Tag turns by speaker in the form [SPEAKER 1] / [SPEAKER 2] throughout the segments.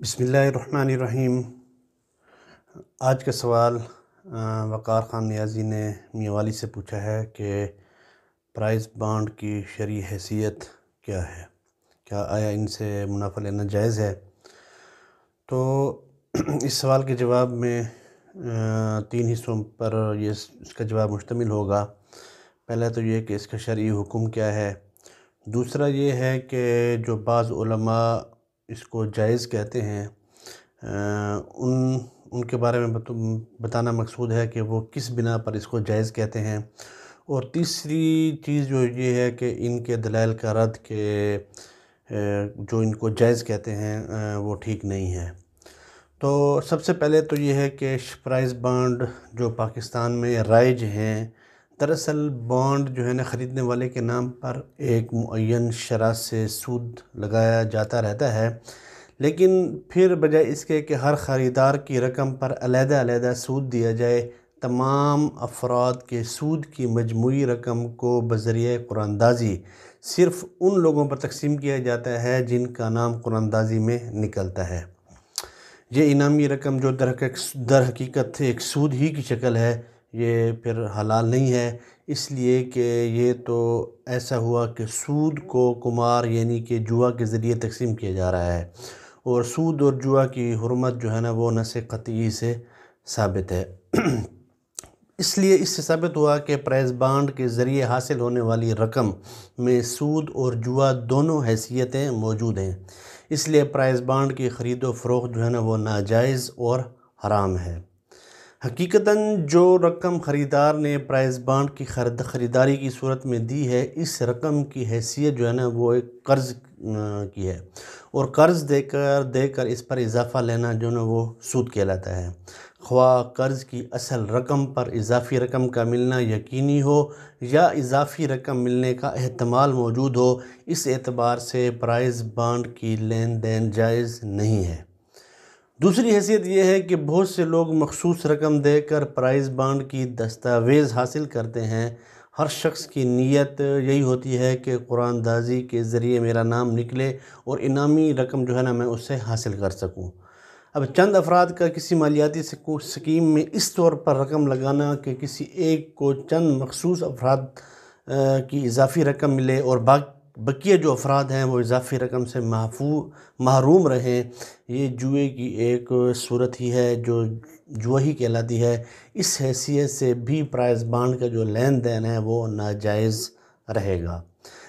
[SPEAKER 1] बिस्मिल्लाहिर्रहमानिर्रहीम। आज का सवाल वक़ार ख़ान नियाज़ी ने मियाँ वाली से पूछा है कि प्राइज़ बॉन्ड की शरई हैसियत क्या है? क्या आया इनसे मुनाफ़ा लेना जायज़ है? तो इस सवाल के जवाब में 3 हिस्सों पर इसका जवाब मुश्तमिल होगा। पहला तो ये कि इसका शरई हुक्म क्या है। दूसरा ये है कि जो बाज़ उलमा इसको जायज़ कहते हैं, उनके बारे में बताना मकसूद है कि वो किस बिना पर इसको जायज़ कहते हैं। और तीसरी चीज़ जो ये है कि इनके दलाइल का रद्द के जो इनको जायज़ कहते हैं वो ठीक नहीं है। तो सबसे पहले तो ये है कि प्राइज़ बॉन्ड जो पाकिस्तान में राइज हैं, दरअसल बॉन्ड जो है ना ख़रीदने वाले के नाम पर एक मुअय्यन शरह से सूद लगाया जाता रहता है, लेकिन फिर बजाय इसके कि हर ख़रीदार की रकम पर अलहदा सूद दिया जाए, तमाम अफराद के सूद की मजमूई रकम को बज़रिए कुरानदाज़ी सिर्फ़ उन लोगों पर तकसीम किया जाता है जिनका नाम कुरानदाज़ी में निकलता है। ये इनामी रकम जो दर हकीकत एक सूद ही की शक्ल है, ये फिर हलाल नहीं है, इसलिए कि ये तो ऐसा हुआ कि सूद को कुमार यानी कि जुआ के ज़रिए तकसीम किया जा रहा है, और सूद और जुआ की हुर्मत जो है ना वो नस क़तई से साबित है। इसलिए इससे साबित हुआ कि प्राइज़ बॉन्ड के ज़रिए हासिल होने वाली रकम में सूद और जुआ दोनों हैसियतें मौजूद हैं। इसलिए प्राइज़ बॉन्ड की ख़रीद व फ़रोख्त जो है ना वो नाजायज़ और हराम है। हकीकतन जो रकम ख़रीदार ने प्राइज़ बॉन्ड की ख़रीदारी की सूरत में दी है, इस रकम की हैसियत जो है ना वो एक कर्ज़ की है, और कर्ज़ देकर इस पर इजाफ़ा लेना जो ना वो सूद कहलाता है। ख्वाह कर्ज़ की असल रकम पर इजाफ़ी रकम का मिलना यकीनी हो या इजाफ़ी रकम मिलने का एहतमाल मौजूद हो, इस एतबार से प्राइज़ बॉन्ड की लेन देन जायज़ नहीं है। दूसरी हैसियत यह है कि बहुत से लोग मखसूस रकम देकर प्राइज़ बॉन्ड की दस्तावेज़ हासिल करते हैं। हर शख्स की नीयत यही होती है कि कुरानदाज़ी के ज़रिए मेरा नाम निकले और इनामी रकम जो है ना मैं उससे हासिल कर सकूं। अब चंद अफराद का किसी मालियाती स्कीम में इस तौर पर रकम लगाना कि किसी एक को चंद मखसूस अफराद की इजाफ़ी रकम मिले और बकिया जो अफराद हैं वो इजाफ़ी रकम से महरूम रहें, ये जुए की एक सूरत ही है जो जुआ ही कहलाती है। इस हैसियत से भी प्राइज़ बॉन्ड का जो लेन देन है वो नाजायज़ रहेगा।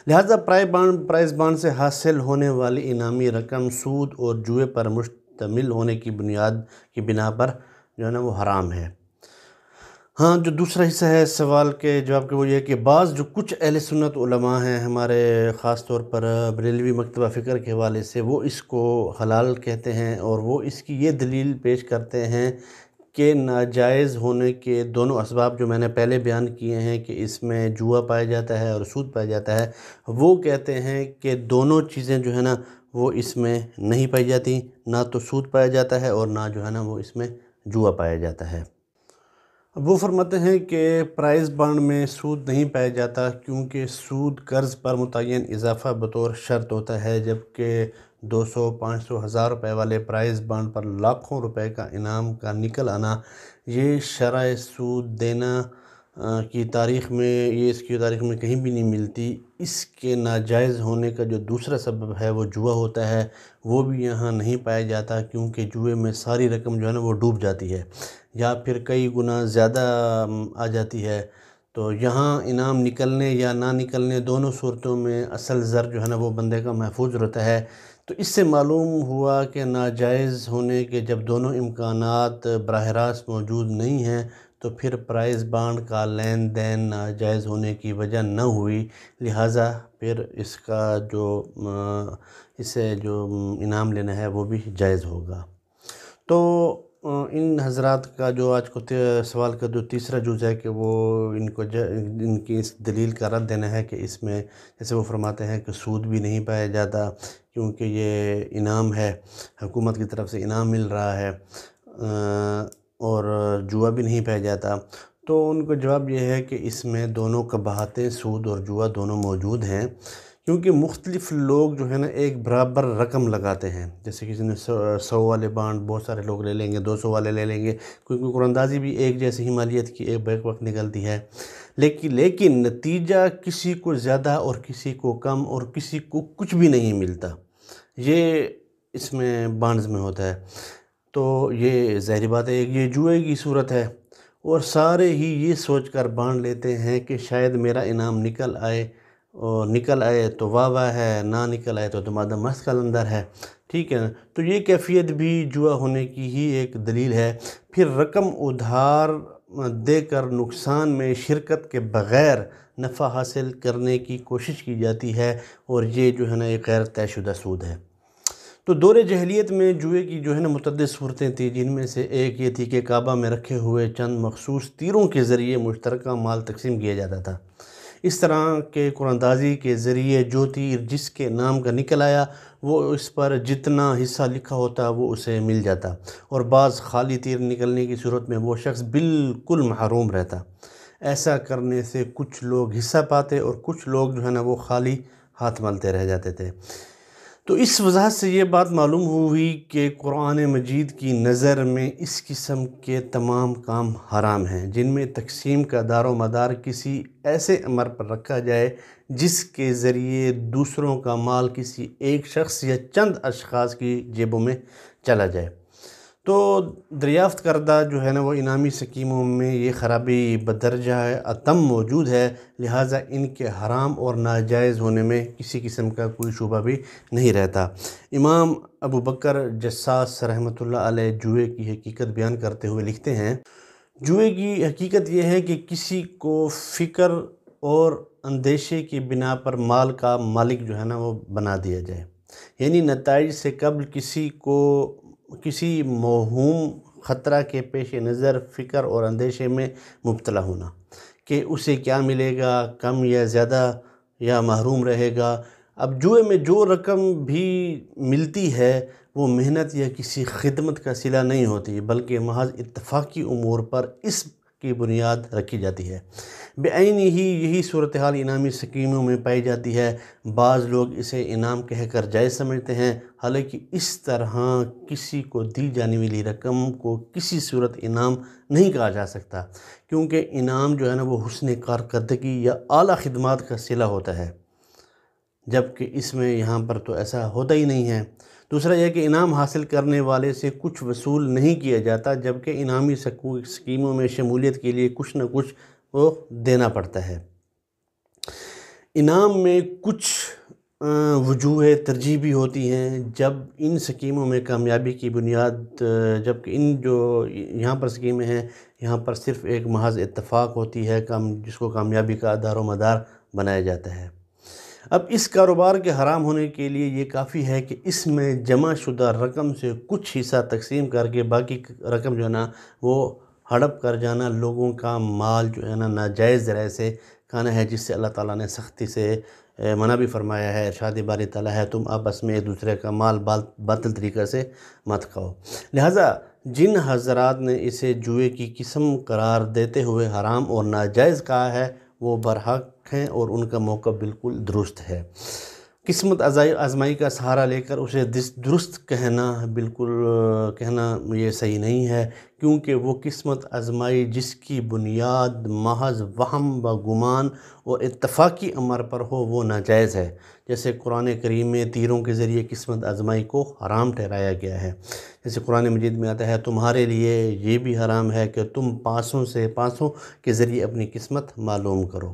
[SPEAKER 1] लिहाजा प्राइज़ बॉन्ड से हासिल होने वाली इनामी रकम सूद और जुए पर मुश्तमिल होने की बुनियाद की बिना पर जो है ना वो हराम है। हाँ, जो दूसरा हिस्सा है सवाल के जवाब के, वो ये है कि जो कुछ अहले सुन्नत उलमा हैं हमारे ख़ास तौर पर बरेलवी मकतबा फ़िक्र के हवाले से, वो इसको हलाल कहते हैं, और वो इसकी ये दलील पेश करते हैं कि नाजायज़ होने के दोनों असबाब जो मैंने पहले बयान किए हैं कि इसमें जुआ पाया जाता है और सूद पाया जाता है, वो कहते हैं कि दोनों चीज़ें जो है ना वो इसमें नहीं पाई जाती, ना तो सूद पाया जाता है और ना जो है ना वो इसमें जुआ पाया जाता है। वो फरमाते हैं कि प्राइज़ बॉन्ड में सूद नहीं पाया जाता क्योंकि सूद कर्ज़ पर मुतय्यन इजाफ़ा बतौर शर्त होता है, जबकि 200, 500, 1000 रुपए वाले प्राइज़ बॉन्ड पर लाखों रुपए का इनाम का निकल आना, ये शरअ सूद देना की तारीख़ में इसकी तारीख़ में कहीं भी नहीं मिलती। इसके नाजायज़ होने का जो दूसरा सबब है वो जुआ होता है, वो भी यहाँ नहीं पाया जाता क्योंकि जुए में सारी रकम जो है ना वो डूब जाती है या फिर कई गुना ज़्यादा आ जाती है। तो यहाँ इनाम निकलने या ना निकलने दोनों सूरतों में असल ज़र जो है ना वो बंदे का महफूज रहता है। तो इससे मालूम हुआ कि नाजायज़ होने के जब दोनों इम्कानात बराह रास्त मौजूद नहीं हैं, तो फिर प्राइज़ बॉन्ड का लेन देन नाजायज़ होने की वजह न हुई, लिहाजा फिर इसका जो इससे जो इनाम लेना है वो भी जायज़ होगा। तो इन हज़रात का जो आज को सवाल का जो तीसरा जुज़ है कि वो इनकी इस दलील का रद्द देना है कि इसमें जैसे वो फरमाते हैं कि सूद भी नहीं पाया जाता क्योंकि ये इनाम है, हुकूमत की तरफ से इनाम मिल रहा है, और जुआ भी नहीं पाया जाता। तो उनका जवाब ये है कि इसमें दोनों कबाहतें सूद और जुआ दोनों मौजूद हैं, کیونکہ مختلف لوگ جو ہے نا ایک برابر رقم لگاتے ہیں، جیسے کسی نے 100 والے بانڈ بہت سارے لوگ لے لیں گے، 200 والے لے لیں گے، کیونکہ قرآن اندازی بھی ایک جیسی ہی مالیت کی ایک بیک وقت نکلتی ہے، لیکن نتیجہ کسی کو زیادہ اور کسی کو کم اور کسی کو کچھ بھی نہیں ملتا، یہ اس میں بانڈز میں ہوتا ہے۔ تو یہ ظاہری بات ہے یہ جوئے کی صورت ہے، اور سارے ہی یہ سوچ کر بانڈ لیتے ہیں کہ شاید میرا انعام نکل آئے، اور نکل آئے تو واہ واہ ہے، نہ نکل آئے تو دمادم مست قلندر ہے، ٹھیک ہے نا۔ تو یہ کیفیت بھی جوا ہونے کی ہی ایک دلیل ہے۔ پھر رقم ادھار دے کر نقصان میں شرکت کے بغیر نفع حاصل کرنے کی کوشش کی جاتی ہے، اور یہ جو ہے نا ایک غیر طے شدہ سود ہے۔ تو دور جاہلیت میں جوئے کی جو ہے نا متعدد صورتیں تھیں، جن میں سے ایک یہ تھی کہ کعبہ میں رکھے ہوئے چند مخصوص تیروں کے ذریعے مشترکہ مال تقسیم کیا جاتا تھا۔ اس طرح کے قرآن اندازی کے ذریعے جو تیر جس کے نام کا نکل آیا، وہ اس پر جتنا حصہ لکھا ہوتا وہ اسے مل جاتا، اور بعض خالی تیر نکلنے کی صورت میں وہ شخص بالکل محروم رہتا۔ ایسا کرنے سے کچھ لوگ حصہ پاتے اور کچھ لوگ جو ہے نا وہ خالی ہاتھ ملتے رہ جاتے تھے۔ تو اس وضاحت سے یہ بات معلوم ہوئی کہ قرآن مجید کی نظر میں اس قسم کے تمام کام حرام ہیں، جن میں تقسیم کا دار و مدار کسی ایسے امر پر رکھا جائے جس کے ذریعے دوسروں کا مال کسی ایک شخص یا چند اشخاص کی جیبوں میں چلا جائے۔ تو دریافت کردہ جو ہے نا وہ انعامی سکیموں میں یہ خرابی بدرجہ اتم موجود ہے، لہٰذا ان کے حرام اور ناجائز ہونے میں کسی قسم کا کوئی شبہ بھی نہیں رہتا۔ امام ابو بکر جساس رحمۃ اللہ علیہ جوئے کی حقیقت بیان کرتے ہوئے لکھتے ہیں، جوئے کی حقیقت یہ ہے کہ کسی کو فکر اور اندیشے کی بنا پر مال کا مالک جو ہے نا وہ بنا دیا جائے، یعنی نتائج سے قبل کسی موہوم خطرہ کے پیش نظر فکر اور اندیشے میں مبتلا ہونا کہ اسے کیا ملے گا، کم یا زیادہ، یا محروم رہے گا۔ اب جوئے میں جو رقم بھی ملتی ہے وہ محنت یا کسی خدمت کا صلہ نہیں ہوتی، بلکہ محض اتفاقی امور پر اس کی بنیاد رکھی جاتی ہے۔ بعین ہی یہی صورتحال انعامی سکیموں میں پائی جاتی ہے۔ بعض لوگ اسے انعام کہہ کر جائز سمجھتے ہیں، حالانکہ اس طرح کسی کو دی جانے والی رقم کو کسی صورت انعام نہیں کہا جا سکتا، کیونکہ انعام جو ہے نا وہ حسن کارکردگی یا اعلیٰ خدمات کا صلہ ہوتا ہے، جبکہ اس میں یہاں پر تو ایسا ہوتا ہی نہیں ہے۔ دوسرا یہ کہ انعام حاصل کرنے والے سے کچھ وصول نہیں کیا جاتا، جبکہ انعامی سکیموں میں شمولیت کے لیے کچھ نہ کچھ وہ دینا پڑتا ہے۔ انعام میں کچھ وجوہ ترجیح بھی ہوتی ہیں جب ان سکیموں میں کامیابی کی بنیاد، جبکہ جو یہاں پر سکیمیں ہیں یہاں پر صرف ایک محض اتفاق ہوتی ہے جس کو کامیابی کا دار و مدار بنایا جاتا ہے۔ اب اس کاروبار کے حرام ہونے کے لیے یہ کافی ہے کہ اس میں جمع شدہ رقم سے کچھ حصہ تقسیم کر کے باقی رقم جو ہے نا وہ ہڑپ کر جانا لوگوں کا مال جو ہے نا ناجائز ذرائع سے کھانا ہے، جس سے اللہ تعالیٰ نے سختی سے منع بھی فرمایا ہے۔ ارشاد باری تعالیٰ ہے، تم آپس میں ایک دوسرے کا مال باطل طریقہ سے مت کھاؤ۔ لہٰذا جن حضرات نے اسے جوئے کی قسم قرار دیتے ہوئے حرام اور ناجائز کہا ہے وہ برحق ہیں، اور ان کا موقع بالکل درست ہے۔ قسمت آزمائی کا سہارا لے کر اسے درست کہنا یہ صحیح نہیں ہے، کیونکہ وہ قسمت آزمائی جس کی بنیاد محض وہم و گمان اور اتفاقی امر پر ہو وہ ناجائز ہے، جیسے قرآن کریم میں تیروں کے ذریعے قسمت آزمائی کو حرام ٹھہرایا گیا ہے۔ جیسے قرآن مجید میں آتا ہے، تمہارے لیے یہ بھی حرام ہے کہ تم پانسوں کے ذریعے اپنی قسمت معلوم کرو۔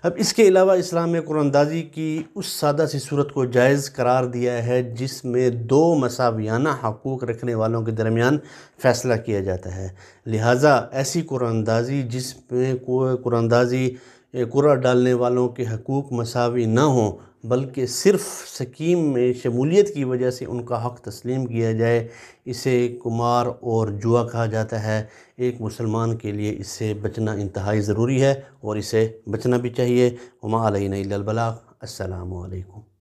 [SPEAKER 1] اب اس کے علاوہ اسلام میں قرآن اندازی کی اس سادہ سی صورت کو جائز قرار دیا ہے جس میں دو مساویانہ حقوق رکھنے والوں کے درمیان فیصلہ کیا جاتا ہے۔ لہٰذا ایسی قرآن اندازی جس میں قرآن اندازی قرعہ ڈالنے والوں کے حقوق مساوی نہ ہوں بلکہ صرف سکیم میں شمولیت کی وجہ سے ان کا حق تسلیم کیا جائے، اسے قمار اور جوا کہا جاتا ہے۔ ایک مسلمان کے لیے اس سے بچنا انتہائی ضروری ہے اور اسے بچنا بھی چاہیے۔ وما علینا الا البلاغ۔ السلام علیکم۔